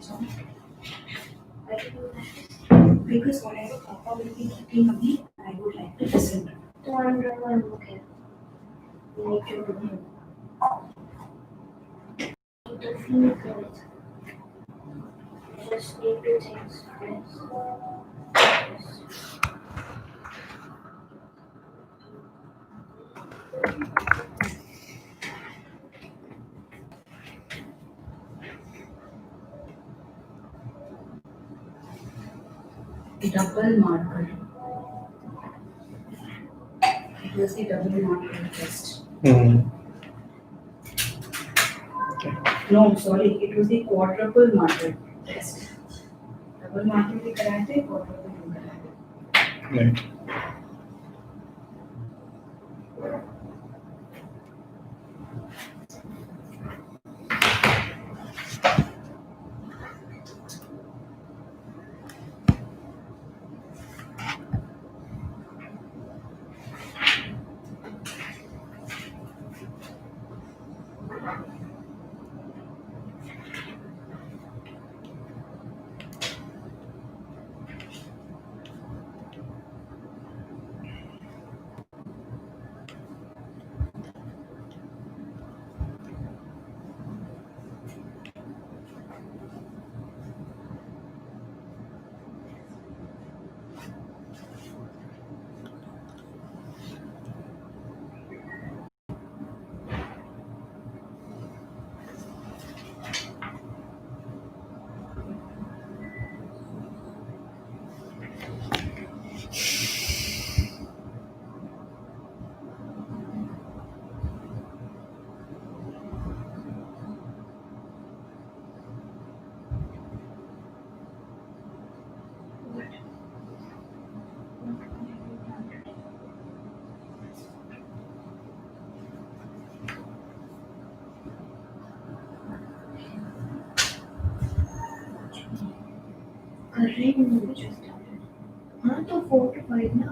I can do that. Because whatever Papa will be keeping me, I would like to listen to. So I'm okay. We need to do him. To feel good. Just need to take stress. Double marker. It was the double marker test. No, sorry, it was the quadruple marker test. Double marker भी कराए थे, quadruple भी कराए थे. Right. Correct, we just started. हाँ तो 4 to 5 ना.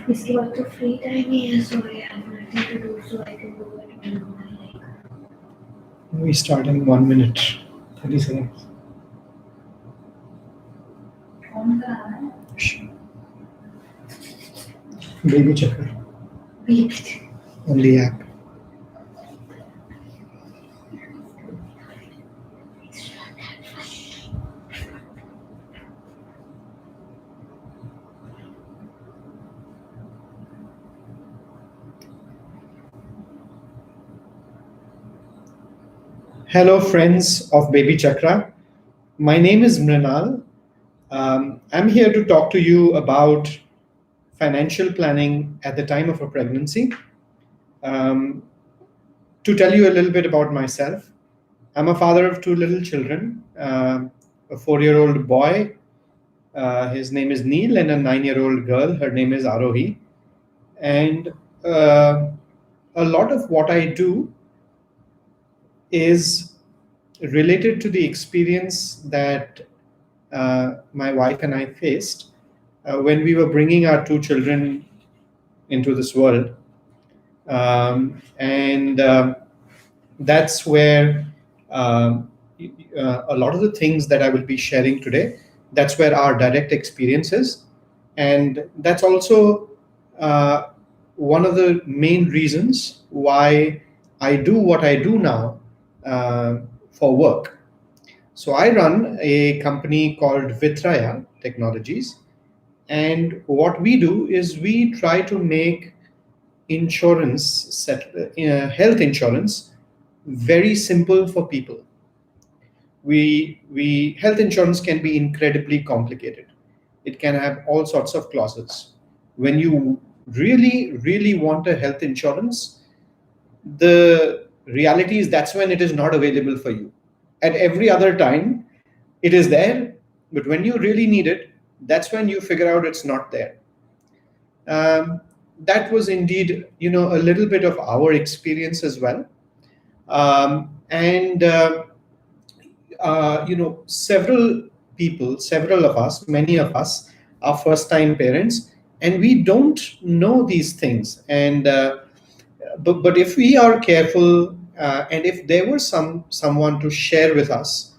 इसके बाद तो फ्री टाइम ही है, so I have nothing to do, so I can do it whenever I like. We start in 1 minute, 30 seconds. कौन का है? BabyChakra on the app. Hello, friends of BabyChakra. My name is Mrinal. I'm here to talk to you about financial planning at the time of a pregnancy. To tell you a little bit about myself, I'm a father of 2 little children, a 4-year-old boy, his name is Neil, and a 9-year-old girl, her name is Arohi. And a lot of what I do is related to the experience that my wife and I faced when we were bringing our 2 children into this world. That's where a lot of the things that I will be sharing today, that's where our direct experience is. And that's also one of the main reasons why I do what I do now for work. So I run a company called Vitraya Technologies. And what we do is we try to make health insurance very simple for people. Health insurance can be incredibly complicated. It can have all sorts of clauses. When you really want a health insurance, the reality is that's when it is not available for you. At every other time, it is there, but when you really need it, that's when you figure out it's not there. That was indeed, a little bit of our experience as well. Several people, several of us, many of us are first-time parents, and we don't know these things. And but if we are careful, and if there was someone to share with us,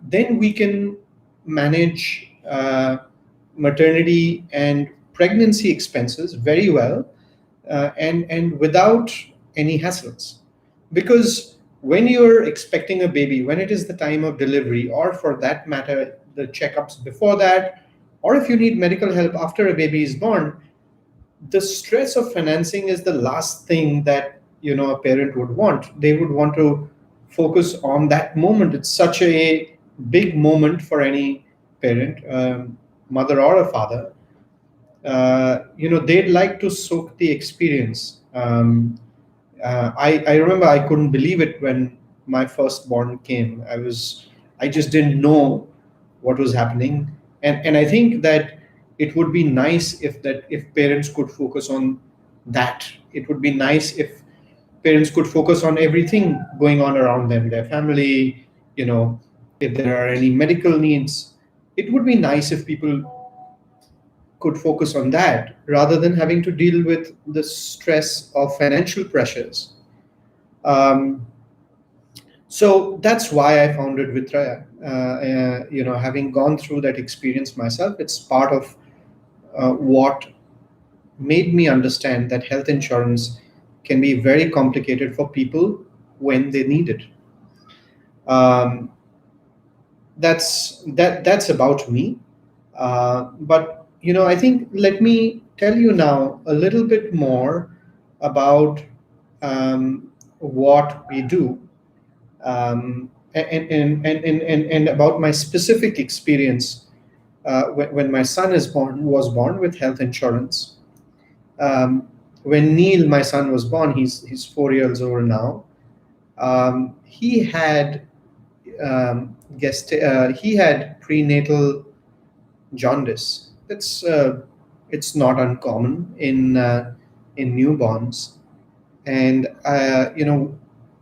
then we can manage maternity and pregnancy expenses very well, and without any hassles. Because when you're expecting a baby, when it is the time of delivery, or for that matter, the checkups before that, or if you need medical help after a baby is born, the stress of financing is the last thing that a parent would want. They would want to focus on that moment. It's such a big moment for any parent, mother or a father. They'd like to soak the experience. I remember I couldn't believe it when my firstborn came. I just didn't know what was happening, and I think that it would be nice if parents could focus on that. It would be nice if parents could focus on everything going on around them, their family. If there are any medical needs, it would be nice if people could focus on that rather than having to deal with the stress of financial pressures. Um, so that's why I founded Vitraya. Having gone through that experience myself, it's part of what made me understand that health insurance can be very complicated for people when they need it. Um, that's about me. But I think let me tell you now a little bit more about what we do, and about my specific experience when my son was born with health insurance. When Neil, my son, was born, he's 4 years old now. He had he had prenatal jaundice. It's not uncommon in newborns, and I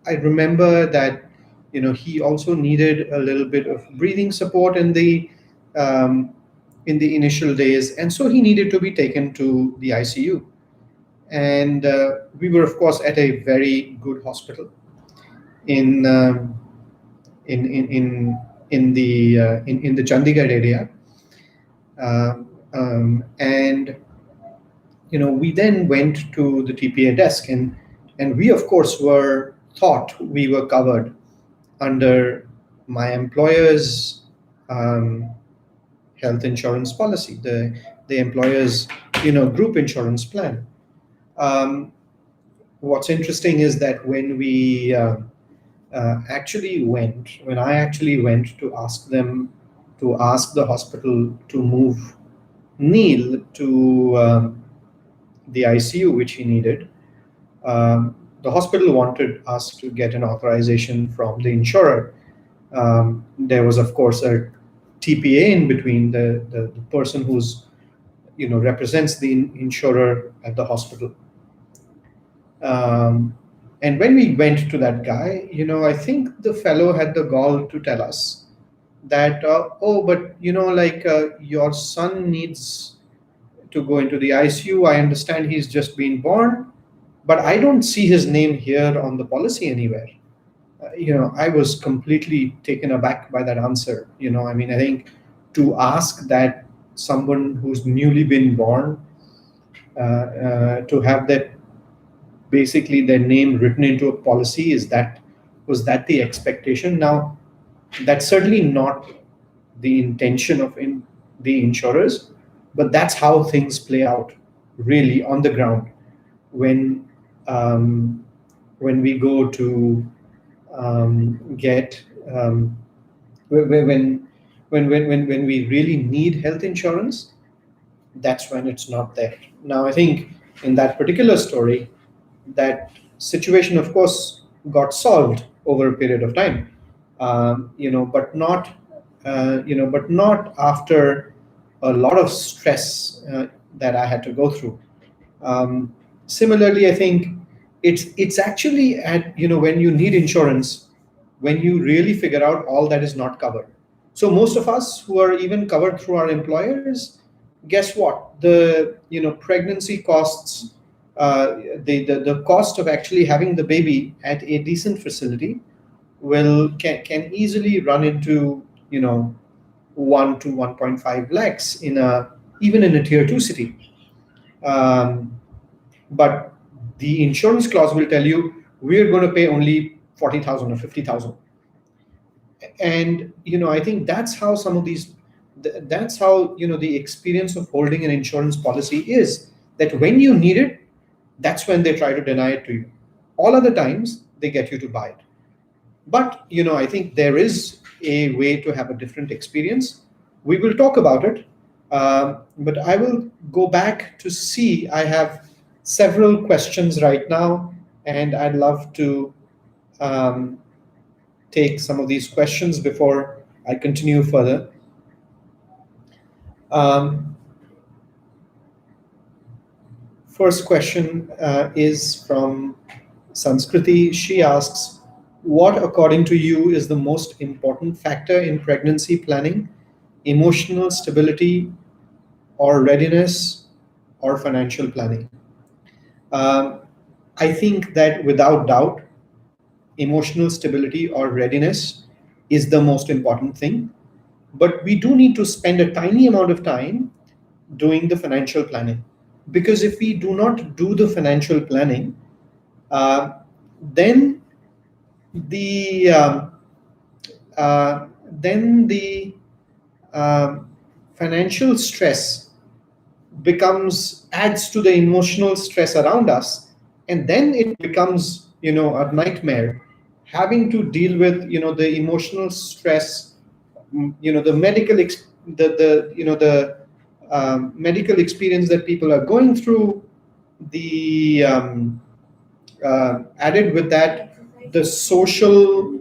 remember that he also needed a little bit of breathing support um, in the initial days, and so he needed to be taken to the ICU. And we were, of course, at a very good hospital in in the Chandigarh area. And we then went to the TPA desk, and we, of course, were thought we were covered under my employer's um, health insurance policy, the employer's group insurance plan. Um, what's interesting is that when I actually went to ask the hospital to move Neil to the ICU, which he needed, the hospital wanted us to get an authorization from the insurer. There was, of course, a TPA in between, the person who's represents the insurer at the hospital. And when we went to that guy, I think the fellow had the gall to tell us that, oh, but your son needs to go into the ICU. I understand he's just been born, but I don't see his name here on the policy anywhere. I was completely taken aback by that answer. I mean, I think to ask that someone who's newly been born to have that basically their name written into a policy, was that the expectation? Now, that's certainly not the intention of the insurers, but that's how things play out really on the ground when um, when we go to get when, when we really need health insurance. That's when it's not there. Now, I think in that particular story, that situation, of course, got solved over a period of time, but not but not after a lot of stress that I had to go through. um, Similarly, I think it's actually at when you need insurance, when you really figure out all that is not covered. So most of us who are even covered through our employers, guess what? The pregnancy costs, the cost of actually having the baby at a decent facility can easily run into 1 to 1.5 lakhs in a even in a tier 2 city. Um, but the insurance clause will tell you we're going to pay only 40,000 or 50,000. And I think that's how some of these that's how the experience of holding an insurance policy is, that when you need it, that's when they try to deny it to you. All other times they get you to buy it. But I think there is a way to have a different experience. We will talk about it. But I will go back to see. I have several questions right now, and I'd love to um, take some of these questions before I continue further. Um, First question is from Sanskriti. She asks, what, according to you, is the most important factor in pregnancy planning? Emotional stability, or readiness, or financial planning? Um, I think that without doubt, emotional stability or readiness is the most important thing. But we do need to spend a tiny amount of time doing the financial planning. Because if we do not do the financial planning, uh, then the then the um, financial stress adds to the emotional stress around us, and then it becomes a nightmare, having to deal with the emotional stress, the medical experience that people are going through, the added with that, the social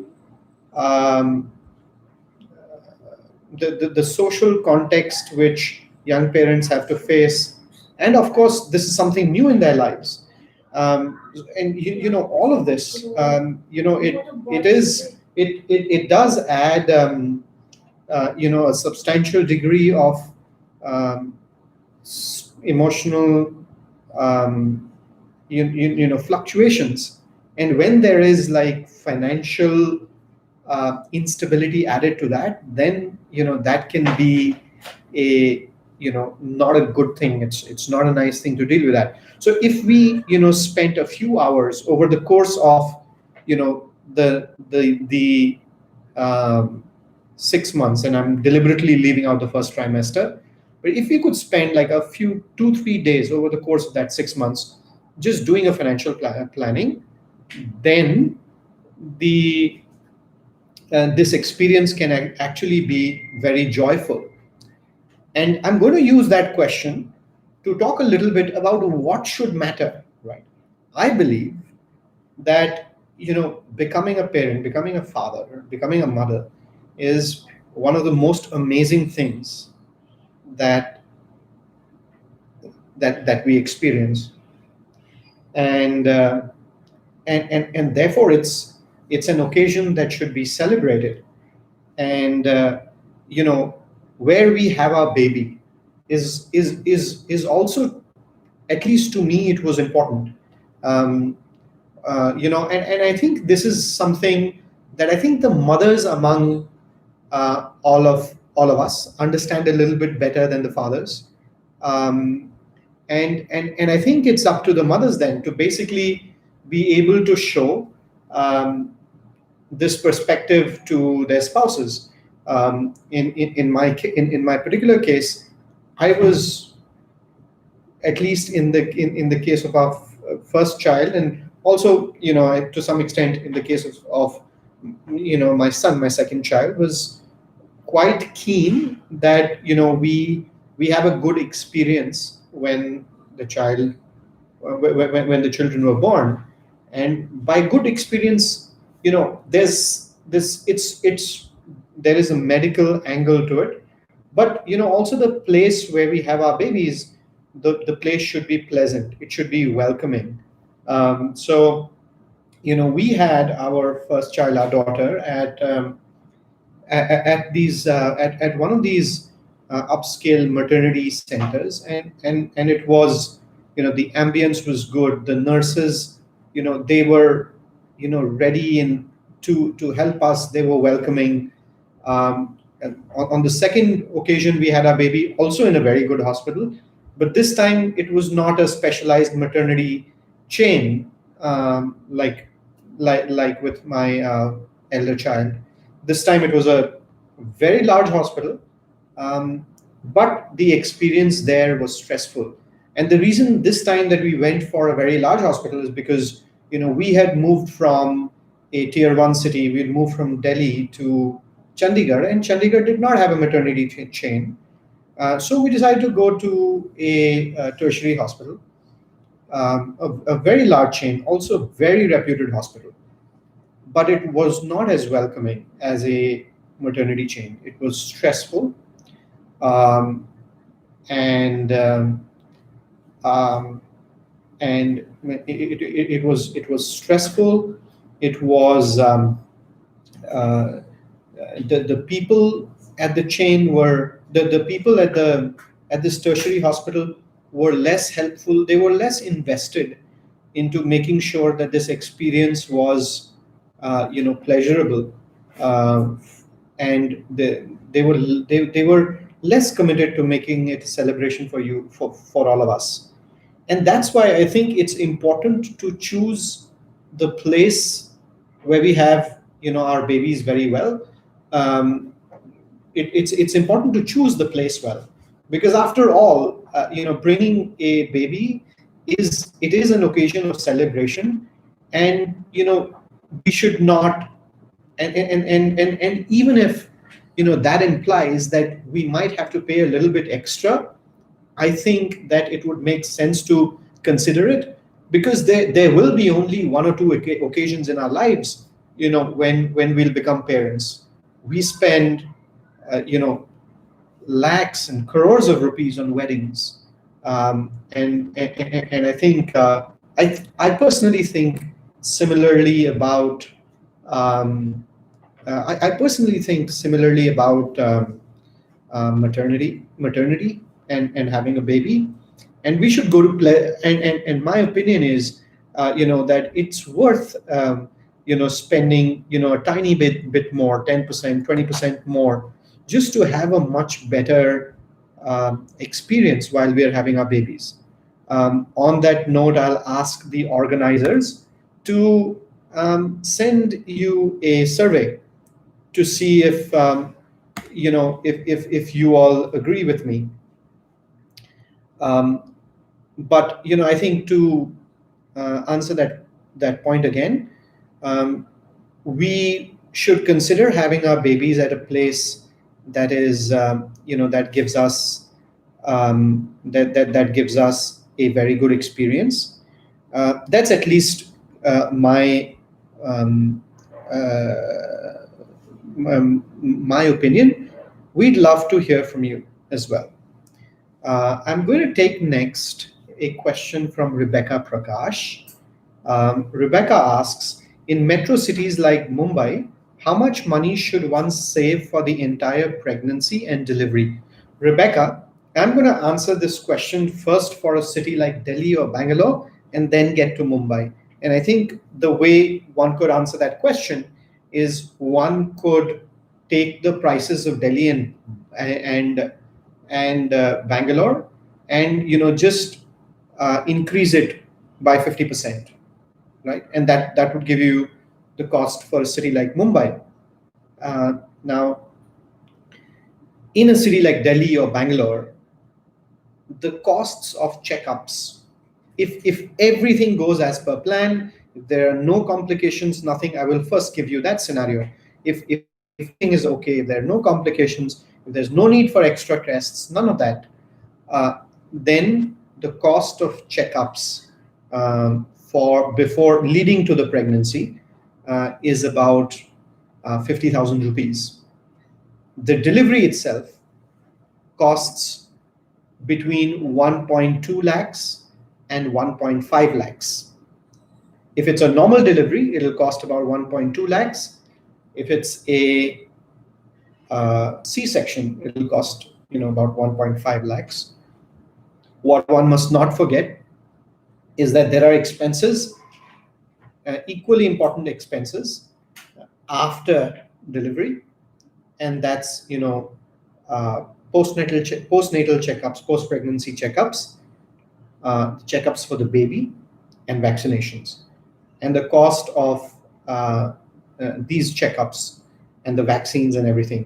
um, the social context which young parents have to face, and of course this is something new in their lives. And all of this, it does add a substantial degree of um, emotional fluctuations. And when there is like financial instability added to that, then that can be a not a good thing. It's not a nice thing to deal with that. So if we spent a few hours over the course of the 6 months, and I'm deliberately leaving out the first trimester, but if we could spend like a few 2-3 days over the course of that 6 months just doing a financial planning, then the this experience can actually be very joyful. And I'm going to use that question to talk a little bit about what should matter, right? I believe that becoming a parent, becoming a father, becoming a mother is one of the most amazing things that we experience. And and therefore it's an occasion that should be celebrated. And where we have our baby is also, at least to me, it was important. um, and I think this is something that I think the mothers among all of us understand a little bit better than the fathers. um, and I think it's up to the mothers then to basically be able to show um, this perspective to their spouses. In my particular case, I was, at least in the case of our first child, and also to some extent in the case of my son, my second child, was quite keen that we have a good experience when the child when the children were born. And by good experience, there's this it's there is a medical angle to it, but also the place where we have our babies, the place should be pleasant, it should be welcoming. So we had our first child, our daughter, at one of these upscale maternity centers, and it was, the ambience was good. The nurses, they were, ready in to help us. They were welcoming. And on the second occasion, we had our baby also in a very good hospital, but this time it was not a specialized maternity chain, like with my elder child. This time it was a very large hospital, um, but the experience there was stressful. And the reason this time that we went for a very large hospital is because, we had moved from a tier 1 city. We had moved from Delhi to Chandigarh, and Chandigarh did not have a maternity chain. So we decided to go to a, tertiary hospital, a very large chain, also a very reputed hospital, but it was not as welcoming as a maternity chain. It was stressful, um, and um, and it was stressful. It was uh, the people at the chain were the people at this tertiary hospital were less helpful. They were less invested into making sure that this experience was pleasurable, uh, and they were less committed to making it a celebration for you, for all of us. And that's why I think it's important to choose the place where we have, our babies very well. um, it's important to choose the place well, because after all, bringing a baby is an occasion of celebration. And we should not, and even if that implies that we might have to pay a little bit extra, I think that it would make sense to consider it, because there will be only one or two occasions in our lives, when we'll become parents. We spend, lakhs and crores of rupees on weddings, and I think, I personally think similarly about, um, I personally think similarly about, maternity and having a baby. And we should go to play. And my opinion is, that it's worth, spending, a tiny bit more, 10%, 20% more, just to have a much better experience while we are having our babies. On that note, I'll ask the organizers to send you a survey to see if, if you all agree with me. Um, but I think to answer that point again, um, we should consider having our babies at a place that is, that gives us, that gives us a very good experience. That's at least my, um, uh, my opinion. We'd love to hear from you as well. I'm going to take next a question from Rebecca Prakash. Rebecca asks, in metro cities like Mumbai, how much money should one save for the entire pregnancy and delivery? Rebecca, I'm going to answer this question first for a city like Delhi or Bangalore, and then get to Mumbai. And I think the way one could answer that question is, one could take the prices of Delhi and Bangalore, and just increase it by 50%, right? And that would give you the cost for a city like Mumbai. Now, in a city like Delhi or Bangalore, the costs of checkups, if everything goes as per plan, if there are no complications, nothing, I will first give you that scenario. If everything is okay, if there are no complications, if there's no need for extra tests, none of that, then the cost of checkups, for before leading to the pregnancy, is about 50,000 rupees. The delivery itself costs between 1.2 lakhs and 1.5 lakhs. If it's a normal delivery, it'll cost about 1.2 lakhs. If it's a C-section, it'll cost about 1.5 lakhs. What one must not forget is that there are expenses, equally important expenses after delivery, and that's postnatal checkups, post-pregnancy checkups, checkups for the baby, and vaccinations. And the cost of these checkups and the vaccines and everything,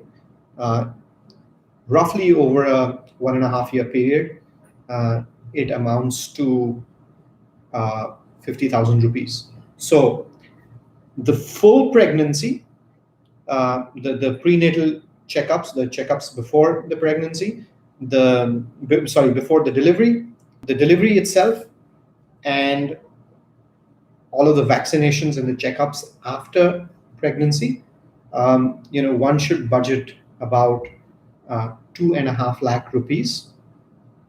roughly over a 1.5 year period, it amounts to 50,000 rupees. So the full pregnancy, the prenatal checkups, the checkups before the pregnancy, before the delivery itself, and all of the vaccinations and the checkups after pregnancy, one should budget about 2.5 lakh rupees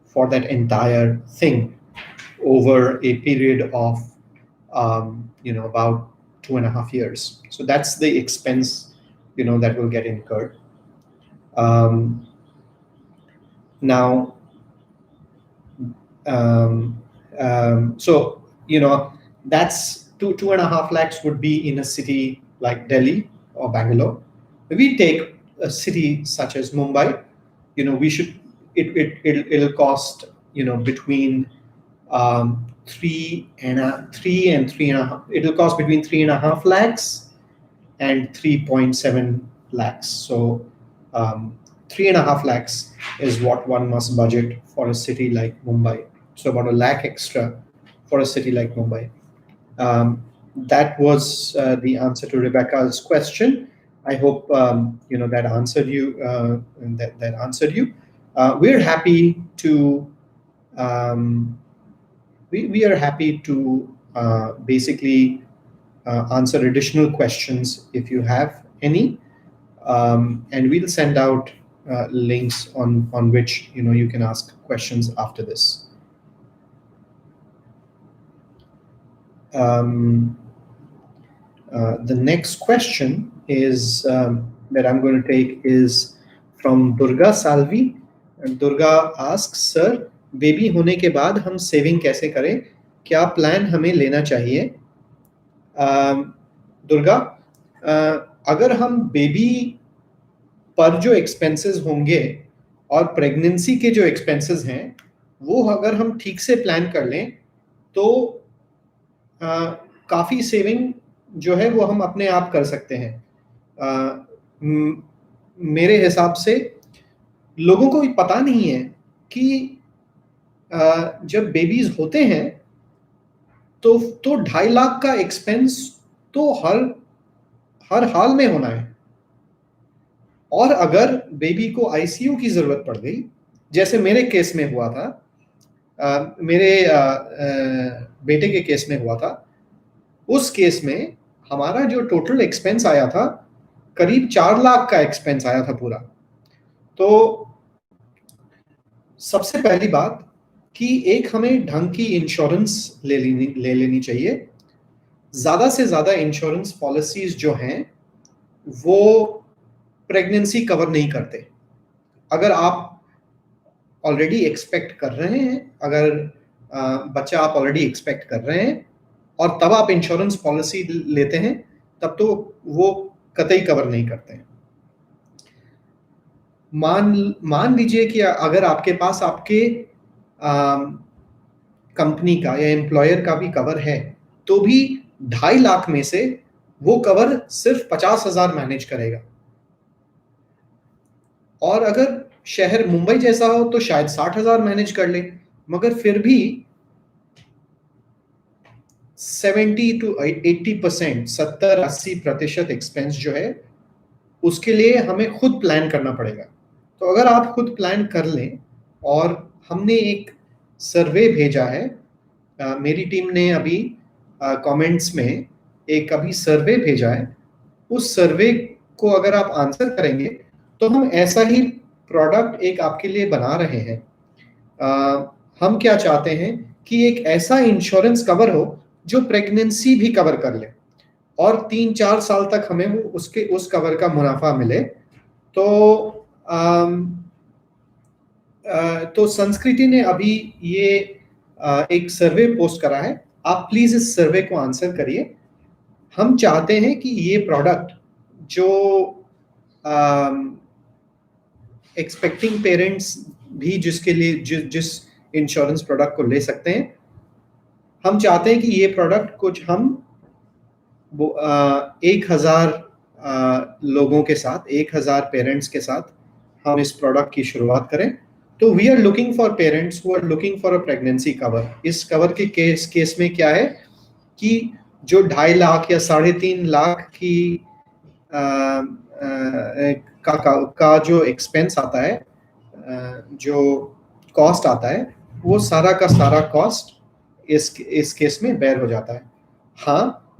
for that entire thing over a period of about 2.5 years. So that's the expense that will get incurred. Now, so that's 2.5 lakhs would be in a city like Delhi or Bangalore. If we take a city such as Mumbai, it'll cost between 3.5. It'll cost between 3.5 lakhs and 3.7 lakhs. So 3.5 lakhs is what one must budget for a city like Mumbai. So about 1 lakh extra for a city like Mumbai. That was the answer to Rebecca's question. I hope that answered you. That answered you. We're happy to. We are happy to basically answer additional questions if you have any, and we'll send out links on which you can ask questions after this. The next question is that I'm going to take is from Durga Salvi. And Durga asks, sir, baby होने के बाद हम saving कैसे करें? क्या plan हमें लेना चाहिए? दुर्गा, अगर हम बेबी पर जो एक्सपेंसेस होंगे और प्रेगनेंसी के जो एक्सपेंसेस हैं वो अगर हम ठीक से प्लान कर लें तो काफ़ी सेविंग जो है वो हम अपने आप कर सकते हैं. मेरे हिसाब से लोगों को पता नहीं है कि जब बेबीज होते हैं तो 2.5 लाख का एक्सपेंस तो हर हाल में होना है. और अगर बेबी को आईसीयू की जरूरत पड़ गई, जैसे मेरे केस में हुआ था, मेरे बेटे के केस में हुआ था, उस केस में हमारा जो टोटल एक्सपेंस आया था करीब 4 लाख का एक्सपेंस आया था पूरा. तो सबसे पहली बात कि एक हमें ढंग की इंश्योरेंस ले लेनी चाहिए. ज़्यादा से ज़्यादा इंश्योरेंस पॉलिसीज जो हैं वो प्रेगनेंसी कवर नहीं करते. अगर आप ऑलरेडी एक्सपेक्ट कर रहे हैं, अगर बच्चा आप ऑलरेडी एक्सपेक्ट कर रहे हैं और तब आप इंश्योरेंस पॉलिसी लेते हैं, तब तो वो कतई कवर नहीं करते हैं. मान लीजिए कि अगर आपके पास आपके कंपनी का या एम्प्लॉयर का भी कवर है, तो भी 2.5 लाख में से वो कवर सिर्फ 50,000 मैनेज करेगा. और अगर शहर मुंबई जैसा हो तो शायद 60,000 मैनेज कर ले, मगर फिर भी 70 to 80%, 70-80% एक्सपेंस जो है उसके लिए हमें खुद प्लान करना पड़ेगा. तो अगर आप खुद प्लान कर लें, और हमने एक सर्वे भेजा है, मेरी टीम ने अभी कमेंट्स में एक अभी सर्वे भेजा है, उस सर्वे को अगर आप आंसर करेंगे तो हम ऐसा ही प्रोडक्ट एक आपके लिए बना रहे हैं. हम क्या चाहते हैं कि एक ऐसा इंश्योरेंस कवर हो जो प्रेगनेंसी भी कवर कर ले और 3-4 साल तक हमें उस कवर का मुनाफा मिले. तो तो संस्कृति ने अभी ये एक सर्वे पोस्ट करा है, आप प्लीज इस सर्वे को आंसर करिए। हम चाहते हैं कि ये प्रोडक्ट जो एक्सपेक्टिंग पेरेंट्स भी जिसके लिए जिस इंश्योरेंस प्रोडक्ट को ले सकते हैं, हम चाहते हैं कि ये प्रोडक्ट कुछ हम 1,000 लोगों के साथ, 1,000 पेरेंट्स के साथ हम इस प्रोडक्ट की शुरुआत करें। तो we are looking for parents who are looking for a pregnancy cover. इस कवर के केस में क्या है कि जो 2.5 लाख या 3.5 लाख की का जो एक्सपेंस आता है, जो कॉस्ट आता है, वो सारा का सारा कॉस्ट इस केस में बेयर हो जाता है। हाँ,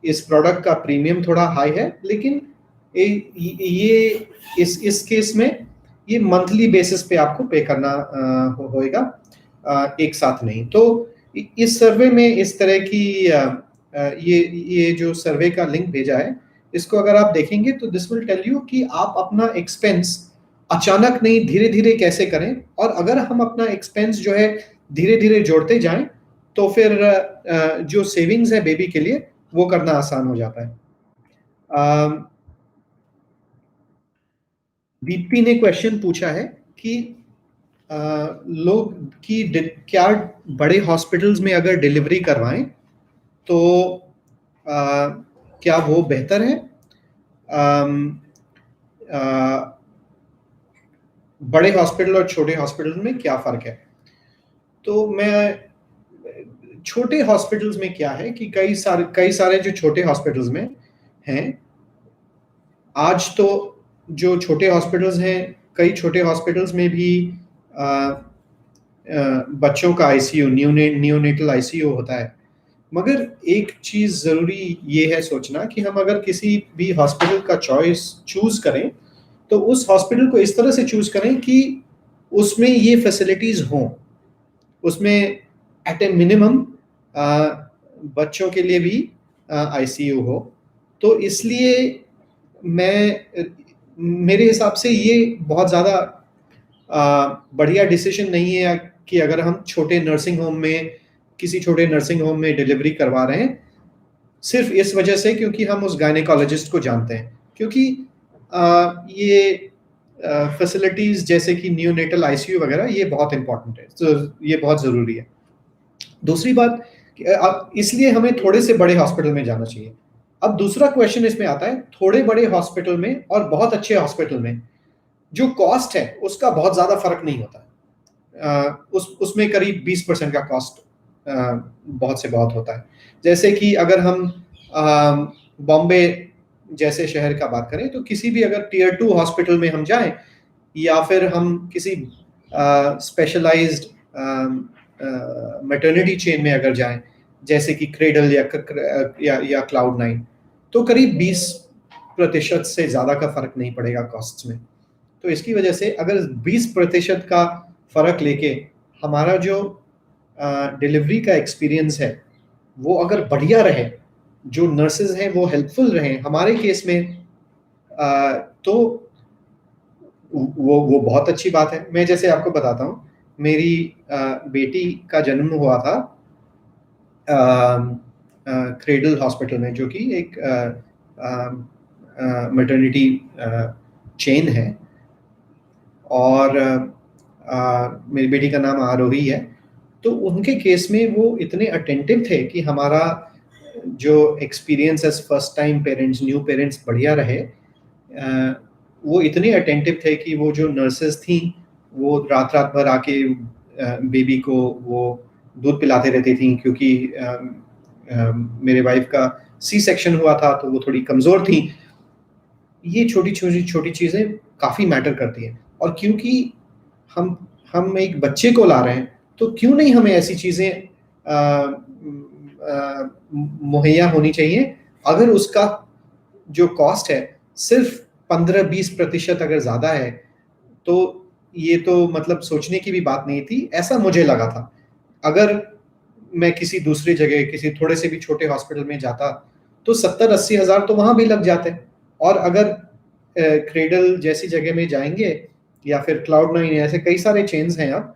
इस प्रोडक्ट का प्रीमियम थोड़ा हाई है, लेकिन ये इस केस में ये मंथली बेसिस पे आपको पे करना होएगा, एक साथ नहीं। तो इस सर्वे में इस तरह की ये जो सर्वे का लिंक भेजा है, इसको अगर आप देखेंगे तो दिस विल टेल यू कि आप अपना एक्सपेंस अचानक नहीं, धीरे धीरे कैसे करें। और अगर हम अपना एक्सपेंस जो है धीरे धीरे जोड़ते जाएं, तो फिर जो सेविंग्स है बेबी के लिए, वो करना आसान हो जाता है। दीप्ति ने क्वेश्चन पूछा है कि लोग की क्या बड़े हॉस्पिटल्स में अगर डिलीवरी करवाएं तो क्या वो बेहतर है? बड़े हॉस्पिटल और छोटे हॉस्पिटल में क्या फर्क है? तो मैं छोटे हॉस्पिटल्स में क्या है कि कई सारे जो छोटे हॉस्पिटल्स में हैं, आज तो जो छोटे हॉस्पिटल्स हैं, कई छोटे हॉस्पिटल्स में भी बच्चों का आईसीयू, नियोनेटल आईसीयू होता है। मगर एक चीज जरूरी ये है सोचना कि हम अगर किसी भी हॉस्पिटल का चूज करें, तो उस हॉस्पिटल को इस तरह से चूज करें कि उसमें ये फैसिलिटीज हों, उसमें एट ए मिनिमम बच्चों के लिए भी आईसीयू हो। तो इसलिए मेरे हिसाब से ये बहुत ज़्यादा बढ़िया डिसीजन नहीं है कि अगर हम किसी छोटे नर्सिंग होम में डिलीवरी करवा रहे हैं, सिर्फ इस वजह से क्योंकि हम उस गायनेकोलॉजिस्ट को जानते हैं। क्योंकि ये फैसिलिटीज जैसे कि नियोनेटल आईसीयू वगैरह, ये बहुत इंपॉर्टेंट है, तो ये बहुत ज़रूरी है। दूसरी बात, अब इसलिए हमें थोड़े से बड़े हॉस्पिटल में जाना चाहिए। अब दूसरा क्वेश्चन इसमें आता है, थोड़े बड़े हॉस्पिटल में और बहुत अच्छे हॉस्पिटल में जो कॉस्ट है उसका बहुत ज़्यादा फर्क नहीं होता। उसमें करीब 20% का कॉस्ट बहुत से बहुत होता है। जैसे कि अगर हम बॉम्बे जैसे शहर का बात करें, तो किसी भी अगर टियर 2 हॉस्पिटल में हम जाएं, या फिर हम किसी स्पेशलाइज्ड मैटरनिटी चेन में अगर जाएं, जैसे कि क्रेडल या क्लाउड9, तो करीब 20% से ज़्यादा का फर्क नहीं पड़ेगा कॉस्ट में। तो इसकी वजह से अगर 20% का फर्क लेके हमारा जो डिलीवरी का एक्सपीरियंस है वो अगर बढ़िया रहे, जो नर्सेज हैं वो हेल्पफुल रहें हमारे केस में, तो वो बहुत अच्छी बात है। मैं जैसे आपको बताता हूँ, मेरी बेटी का जन्म हुआ था क्रेडल हॉस्पिटल में, जो कि एक मैटरनिटी चेन है, और मेरी बेटी का नाम आरोही है। तो उनके केस में वो इतने अटेंटिव थे कि हमारा जो experience as first time parents, new parents बढ़िया रहे। वो इतने अटेंटिव थे कि वो जो नर्सेज थी वो रात भर आके बेबी को वो दूध पिलाते रहती थी, क्योंकि मेरे वाइफ का सी सेक्शन हुआ था तो वो थोड़ी कमज़ोर थी। ये छोटी चीज़ें काफ़ी मैटर करती हैं, और क्योंकि हम एक बच्चे को ला रहे हैं, तो क्यों नहीं हमें ऐसी चीज़ें मुहैया होनी चाहिए। अगर उसका जो कॉस्ट है सिर्फ 15-20% अगर ज़्यादा है, तो ये तो मतलब सोचने की भी बात नहीं थी, ऐसा मुझे लगा था। अगर मैं किसी दूसरी जगह, किसी थोड़े से भी छोटे हॉस्पिटल में जाता, तो 70-80 हज़ार तो वहाँ भी लग जाते। और अगर क्रेडल जैसी जगह में जाएंगे या फिर Cloud9, ऐसे कई सारे चेन्स हैं अब,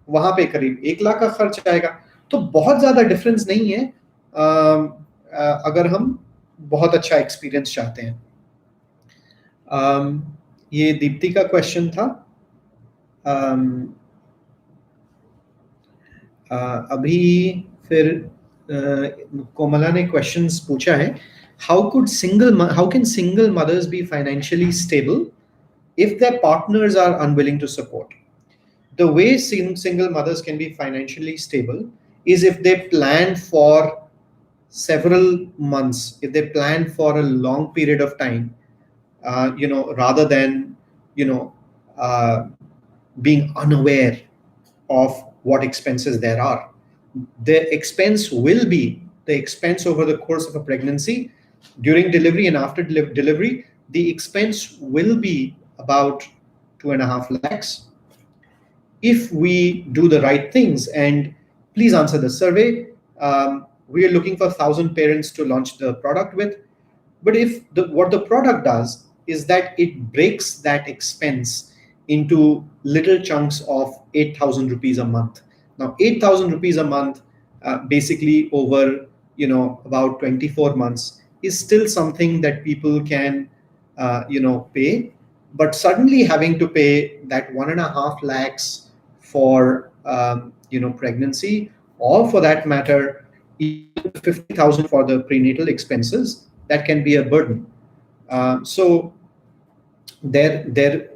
वहां पे करीब 1 लाख का खर्च आएगा। तो बहुत ज्यादा डिफरेंस नहीं है अगर हम बहुत अच्छा एक्सपीरियंस चाहते हैं। ये दीप्ति का क्वेश्चन था। अभी फिर कोमला ने क्वेश्चंस पूछा है, how can single mothers be financially stable if their partners are unwilling to support? The way single mothers can be financially stable is if they plan for several months, if they plan for a long period of time, rather than, being unaware of what expenses there are. The expense over the course of a pregnancy, during delivery and after delivery, the expense will be about 2.5 lakhs. If we do the right things, and please answer the survey, we are looking for 1,000 parents to launch the product with. But if what the product does is that it breaks that expense into little chunks of 8,000 rupees a month. Now, 8,000 rupees a month, basically over about 24 months, is still something that people can pay. But suddenly having to pay that 1.5 lakhs for pregnancy, or for that matter, even 50,000 for the prenatal expenses, that can be a burden. So there,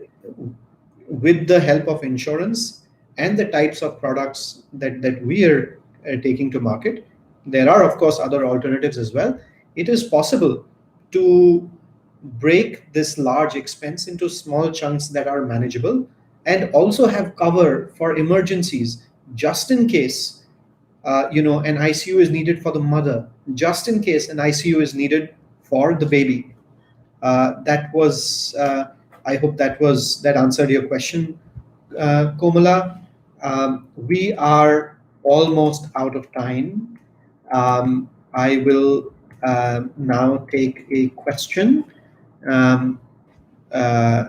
with the help of insurance and the types of products that we are taking to market, there are of course other alternatives as well. It is possible to break this large expense into small chunks that are manageable, and also have cover for emergencies, just in case an ICU is needed for the mother, just in case an ICU is needed for the baby. That was, I hope that answered your question, Komala. We are almost out of time. I will now take a question um, uh,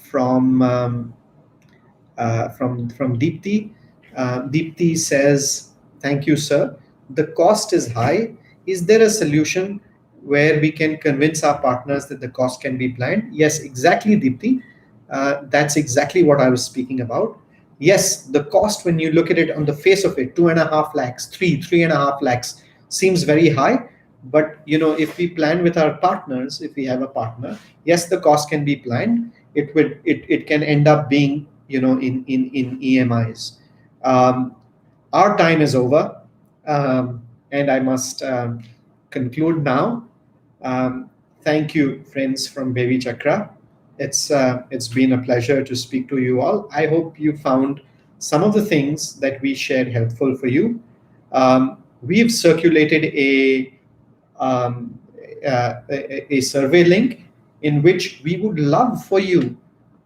from Deepti. Deepti says, "Thank you, sir. The cost is high. Is there a solution where we can convince our partners that the cost can be planned?" Yes, exactly, Deepti. That's exactly what I was speaking about. Yes, the cost, when you look at it on the face of it, 2.5 lakhs, 3.5 lakhs, seems very high. But if we plan with our partners, if we have a partner, yes, the cost can be planned. It can end up being in EMIs. Our time is over, and I must conclude now. Thank you, friends from BabyChakra. It's been a pleasure to speak to you all. I hope you found some of the things that we shared helpful for you. We've circulated um, a survey link in which we would love for you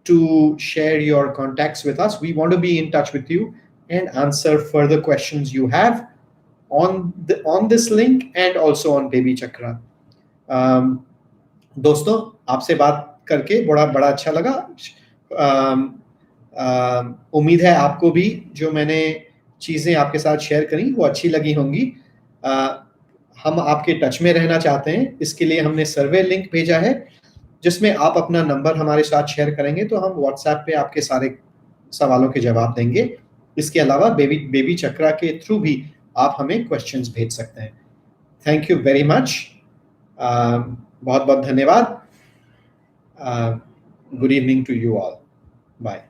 to share your contacts with us. We want to be in touch with you and answer further questions you have on this link and also on BabyChakra. दोस्तों, आपसे बात करके बड़ा अच्छा लगा। उम्मीद है आपको भी जो मैंने चीजें आपके साथ शेयर करी वो अच्छी लगी होंगी। हम आपके टच में रहना चाहते हैं, इसके लिए हमने सर्वे लिंक भेजा है, जिसमें आप अपना नंबर हमारे साथ शेयर करेंगे तो हम व्हाट्सएप पे आपके सारे सवालों के जवाब देंगे। इसके अलावा बेबी चक्रा के थ्रू भी आप हमें क्वेश्चंस भेज सकते हैं। Thank you very much. बहुत बहुत धन्यवाद। Good evening to you all. Bye.